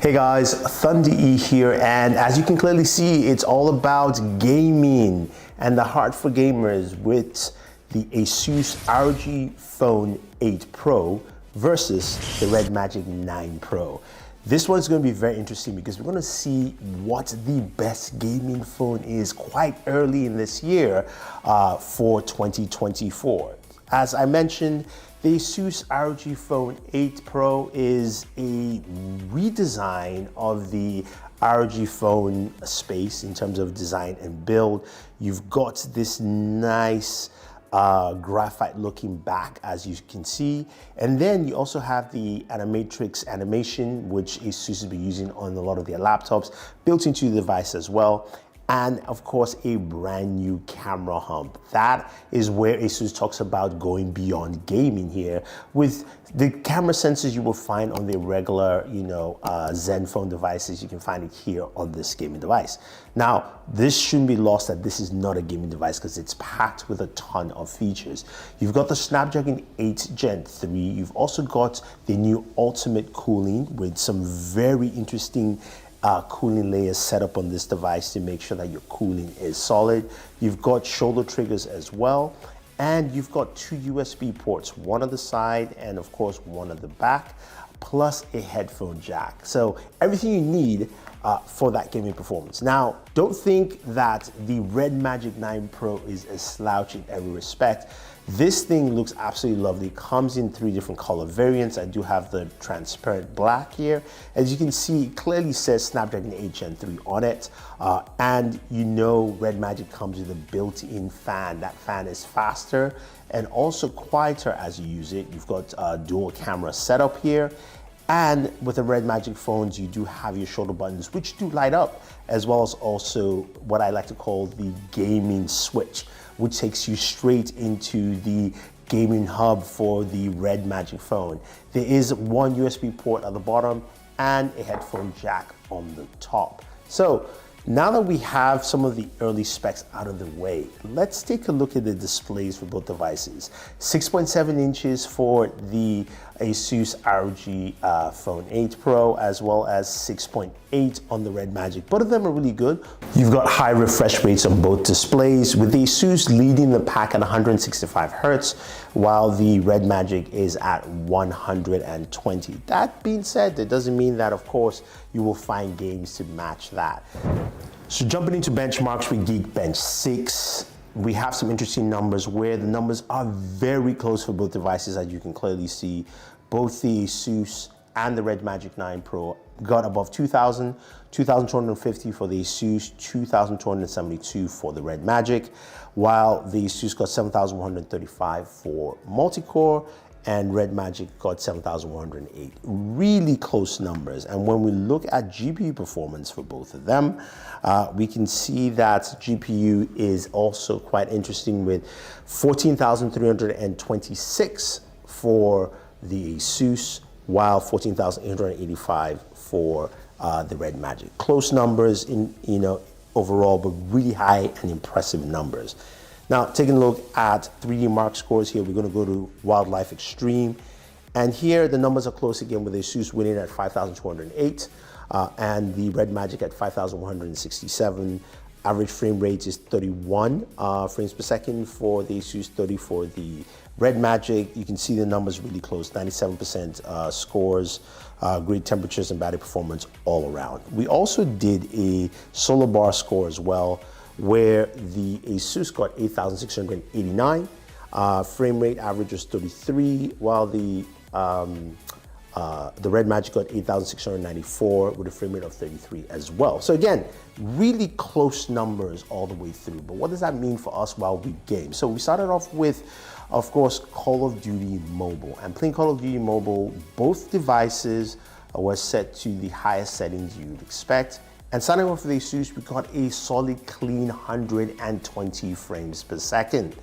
Hey guys, Thunder E here, and as you can clearly see, it's all about gaming and the heart for gamers with the Asus ROG Phone 8 Pro versus the Red Magic 9 Pro. This one's going to be very interesting because we're going to see what the best gaming phone is quite early in this year for 2024. As I mentioned, the Asus ROG Phone 8 Pro is a redesign of the ROG Phone space in terms of design and build. You've got this nice graphite looking back, as you can see, and then you also have the animatrix animation, which Asus has been using on a lot of their laptops, built into the device as well. And of course, a brand new camera hump. That is where Asus talks about going beyond gaming here with the camera sensors you will find on the regular, Zen phone devices. You can find it here on this gaming device. Now, this shouldn't be lost that this is not a gaming device because it's packed with a ton of features. You've got the Snapdragon 8 Gen 3. You've also got the new ultimate cooling with some very interesting cooling layers set up on this device to make sure that your cooling is solid. You've got shoulder triggers as well, and you've got two USB ports, one on the side and of course one on the back, plus a headphone jack. So everything you need for that gaming performance. Now, don't think that the Red Magic 9 Pro is a slouch in every respect. This thing looks absolutely lovely. It comes in 3 different color variants. I do have the transparent black here. As you can see, it clearly says Snapdragon 8 Gen 3 on it. And Red Magic comes with a built-in fan. That fan is faster and also quieter as you use it. You've got a dual camera setup here. And with the Red Magic phones, you do have your shoulder buttons, which do light up, as well as also what I like to call the gaming switch, which takes you straight into the gaming hub for the Red Magic phone. There is one USB port at the bottom and a headphone jack on the top. So now that we have some of the early specs out of the way, let's take a look at the displays for both devices. 6.7 inches for the Asus ROG Phone 8 Pro, as well as 6.8 on the Red Magic. Both of them are really good. You've got high refresh rates on both displays, with the Asus leading the pack at 165 Hertz, while the Red Magic is at 120. That being said, that doesn't mean that, of course, you will find games to match that. So jumping into benchmarks with Geekbench 6, we have some interesting numbers where the numbers are very close for both devices. As you can clearly see, both the Asus and the Red Magic 9 Pro got above 2,000, 2,250 for the Asus, 2,272 for the Red Magic, while the Asus got 7,135 for multi-core and Red Magic got 7,108. Really close numbers. And when we look at GPU performance for both of them, we can see that GPU is also quite interesting with 14,326 for the Asus, while 14,885 for the Red Magic. Close numbers in overall, but really high and impressive numbers. Now, taking a look at 3D Mark scores here, we're going to go to Wildlife Extreme. And here the numbers are close again, with the Asus winning at 5,208 and the Red Magic at 5,167. Average frame rate is 31 frames per second for the Asus, 30 for the Red Magic. You can see the numbers really close, 97% scores, great temperatures and battery performance all around. We also did a solar bar score as well, where the Asus got 8,689, frame rate average was 33, while the Red Magic got 8,694 with a frame rate of 33 as well. So again, really close numbers all the way through. But what does that mean for us while we game? So we started off with, of course, Call of Duty Mobile. And playing Call of Duty Mobile, both devices were set to the highest settings you'd expect. And starting off with the Asus, we got a solid clean 120 frames per second.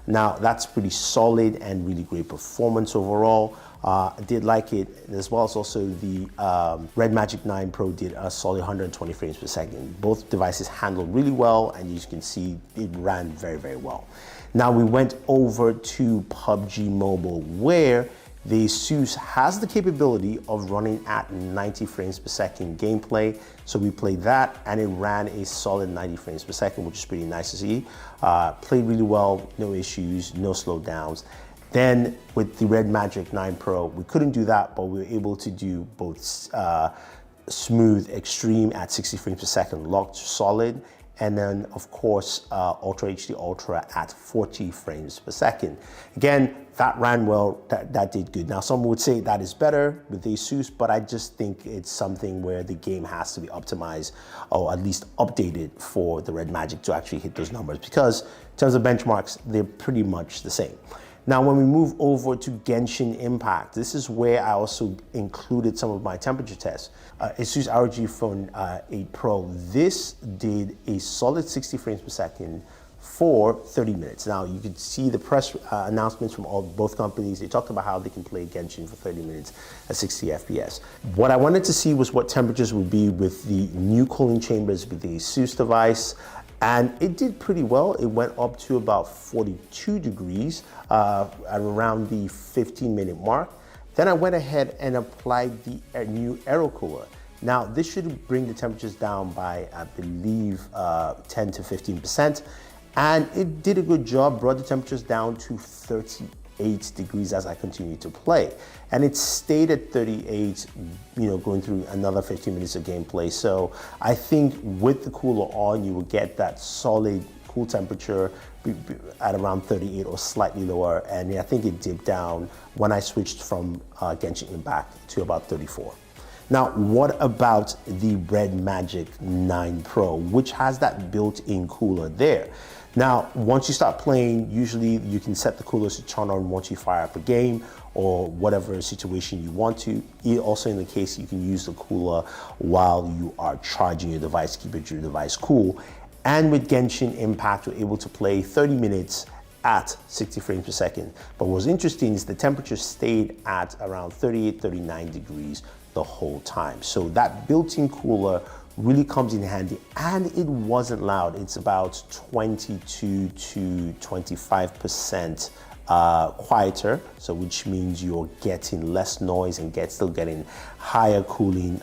Now, that's pretty solid and really great performance overall. I did like it, as well as also the Red Magic 9 Pro did a solid 120 frames per second. Both devices handled really well, and as you can see, it ran very, very well. Now we went over to PUBG Mobile, where The Asus has the capability of running at 90 frames per second gameplay. So we played that and it ran a solid 90 frames per second, which is pretty nice to see. Played really well, no issues, no slowdowns. Then with the Red Magic 9 Pro, we couldn't do that, but we were able to do both smooth extreme at 60 frames per second, locked solid, and then of course Ultra HD Ultra at 40 frames per second. Again, that ran well, that did good. Now some would say that is better with the Asus, but I just think it's something where the game has to be optimized or at least updated for the Red Magic to actually hit those numbers, because in terms of benchmarks, they're pretty much the same. Now, when we move over to Genshin Impact, this is where I also included some of my temperature tests. Asus ROG Phone 8 Pro, this did a solid 60 frames per second for 30 minutes. Now, you could see the press announcements from both companies. They talked about how they can play Genshin for 30 minutes at 60 FPS. What I wanted to see was what temperatures would be with the new cooling chambers with the Asus device. And it did pretty well. It went up to about 42 degrees at around the 15-minute mark. Then I went ahead and applied the new aero cooler. Now, this should bring the temperatures down by, I believe, 10 to 15%. And it did a good job, brought the temperatures down to 38 degrees as I continued to play. And it stayed at 38, going through another 15 minutes of gameplay. So I think with the cooler on, you will get that solid cool temperature at around 38 or slightly lower. And I think it dipped down when I switched from Genshin Impact to about 34. Now, what about the Red Magic 9 Pro, which has that built-in cooler there? Now, once you start playing, usually you can set the coolers to turn on once you fire up a game or whatever situation you want to. Also in the case, you can use the cooler while you are charging your device, keep your device cool. And with Genshin Impact, you're able to play 30 minutes at 60 frames per second. But what's interesting is the temperature stayed at around 38, 39 degrees the whole time. So that built-in cooler really comes in handy, and it wasn't loud. It's about 22 to 25% quieter, so which means you're getting less noise and still getting higher cooling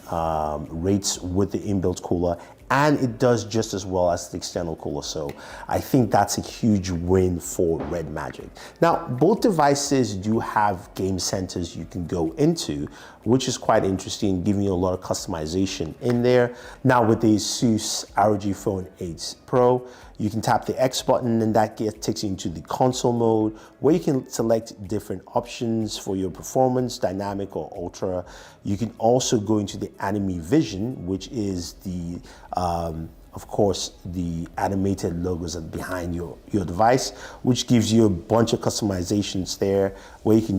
rates with the inbuilt cooler, and it does just as well as the external cooler. So I think that's a huge win for Red Magic. Now, both devices do have game centers you can go into, which is quite interesting, giving you a lot of customization in there. Now with the Asus ROG Phone 8 Pro, you can tap the X button and that takes you into the console mode where you can select different options for your performance, dynamic or ultra. You can also go into the Anime Vision, which is the of course, the animated logos behind your device, which gives you a bunch of customizations there where you can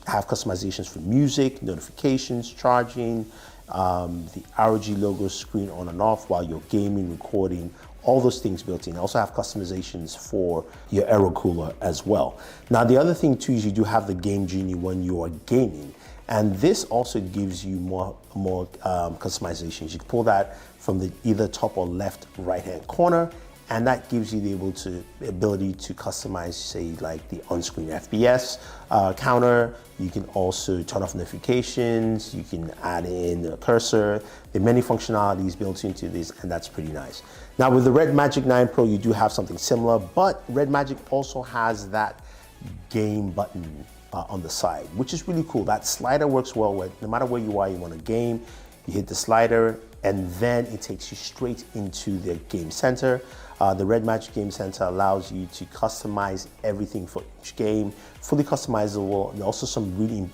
have customizations for music, notifications, charging, the ROG logo screen on and off while you're gaming, recording, all those things built in. Also have customizations for your aero cooler as well. Now, the other thing too is you do have the Game Genie when you are gaming. And this also gives you more customizations. You can pull that from the either top or left right-hand corner, and that gives you the ability to customize, say, like the on-screen FPS counter. You can also turn off notifications. You can add in a cursor. There are many functionalities built into this, and that's pretty nice. Now, with the Red Magic 9 Pro, you do have something similar, but Red Magic also has that game button on the side, which is really cool. That slider works well with no matter where you are, you want a game, you hit the slider, and then it takes you straight into the game center. The Red Magic Game Center allows you to customize everything for each game, fully customizable, and also some really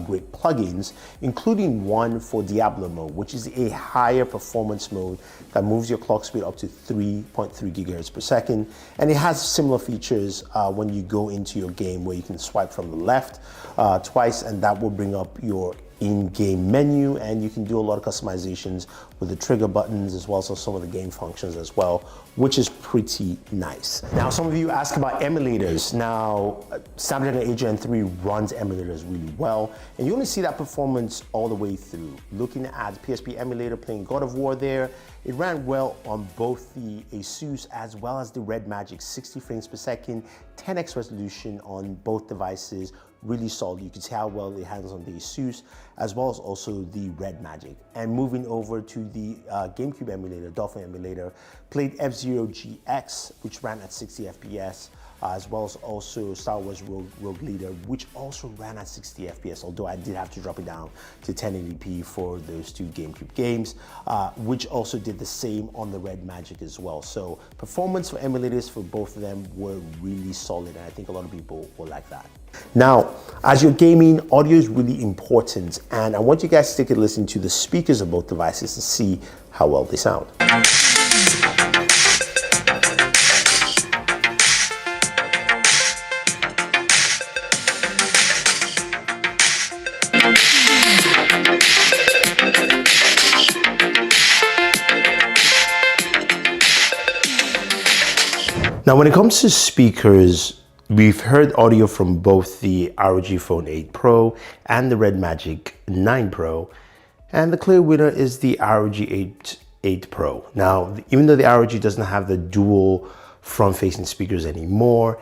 great plugins, including one for Diablo mode, which is a higher performance mode that moves your clock speed up to 3.3 gigahertz per second. And it has similar features when you go into your game where you can swipe from the left twice, and that will bring up your in-game menu, and you can do a lot of customizations with the trigger buttons as well as some of the game functions as well, which is pretty nice. Now, some of you ask about emulators. Now, Snapdragon 8 Gen 3 runs emulators really well, and you only see that performance all the way through. Looking at PSP emulator playing God of War there, it ran well on both the Asus as well as the Red Magic, 60 frames per second, 10x resolution on both devices, really solid. You can see how well it handles on the Asus, as well as also the Red Magic. And moving over to the GameCube emulator, Dolphin emulator, played F-Zero GX, which ran at 60 FPS, as well as also Star Wars Rogue Leader, which also ran at 60 FPS, although I did have to drop it down to 1080p for those two GameCube games, which also did the same on the Red Magic as well. So performance for emulators for both of them were really solid, and I think a lot of people will like that. Now, as you're gaming, audio is really important, and I want you guys to take a listen to the speakers of both devices to see how well they sound. Now, when it comes to speakers, we've heard audio from both the ROG Phone 8 Pro and the Red Magic 9 Pro, and the clear winner is the ROG 8 Pro. Now, even though the ROG doesn't have the dual front-facing speakers anymore,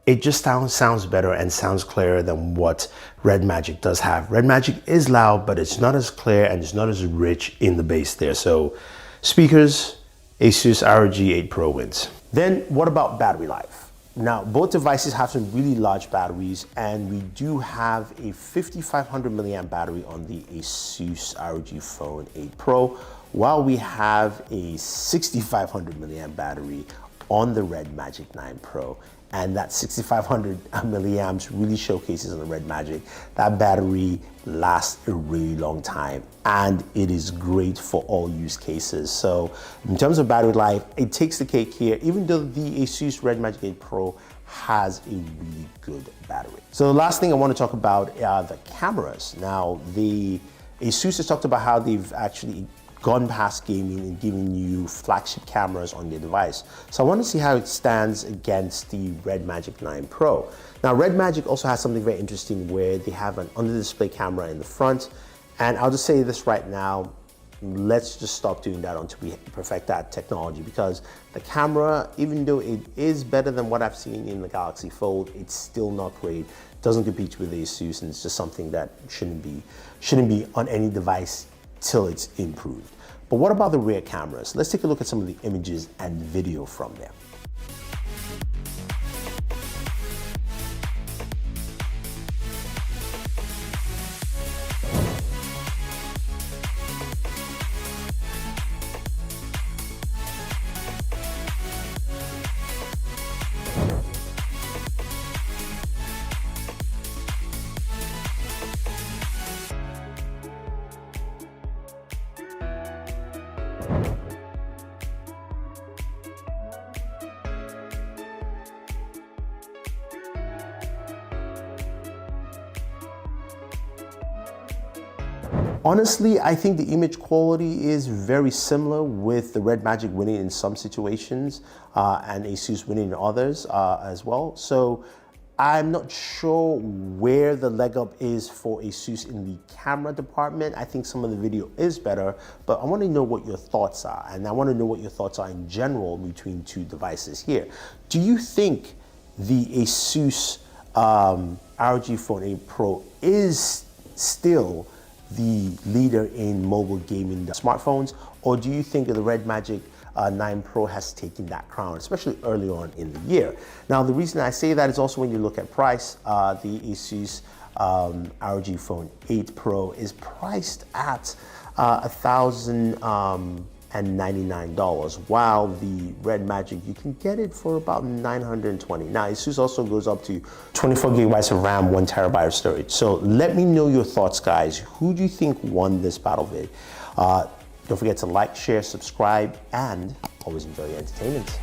it just sounds better and sounds clearer than what Red Magic does have. Red Magic is loud, but it's not as clear and it's not as rich in the bass there. So speakers, Asus ROG 8 Pro wins. Then what about battery life? Now, both devices have some really large batteries, and we do have a 5500 milliamp battery on the Asus ROG Phone 8 Pro, while we have a 6500 milliamp battery on the Red Magic 9 Pro. And that 6500 milliamps really showcases on the Red Magic. That battery lasts a really long time, and it is great for all use cases. So in terms of battery life, it takes the cake here, even though the Asus Red Magic 8 Pro has a really good battery. So the last thing I want to talk about are the cameras. Now, the Asus has talked about how they've actually gone past gaming and giving you flagship cameras on your device. So I want to see how it stands against the Red Magic 9 Pro. Now, Red Magic also has something very interesting where they have an under-display camera in the front. And I'll just say this right now, let's just stop doing that until we perfect that technology, because the camera, even though it is better than what I've seen in the Galaxy Fold, it's still not great. It doesn't compete with the Asus, and it's just something that shouldn't be on any device till it's improved. But what about the rear cameras? Let's take a look at some of the images and video from them. Honestly, I think the image quality is very similar, with the Red Magic winning in some situations and Asus winning in others as well. So I'm not sure where the leg up is for Asus in the camera department. I think some of the video is better, but I want to know what your thoughts are. And I want to know what your thoughts are in general between two devices here. Do you think the Asus ROG Phone 8 Pro is still the leader in mobile gaming smartphones, or do you think that the Red Magic 9 Pro has taken that crown, especially early on in the year? Now, the reason I say that is also when you look at price. The Asus ROG Phone 8 Pro is priced at $1,099, while the Red Magic, you can get it for about $920. Now, Asus also goes up to 24 gigabytes of RAM, 1 terabyte of storage. So let me know your thoughts, guys. Who do you think won this battle vid? Don't forget to like, share, subscribe, and always enjoy your entertainment.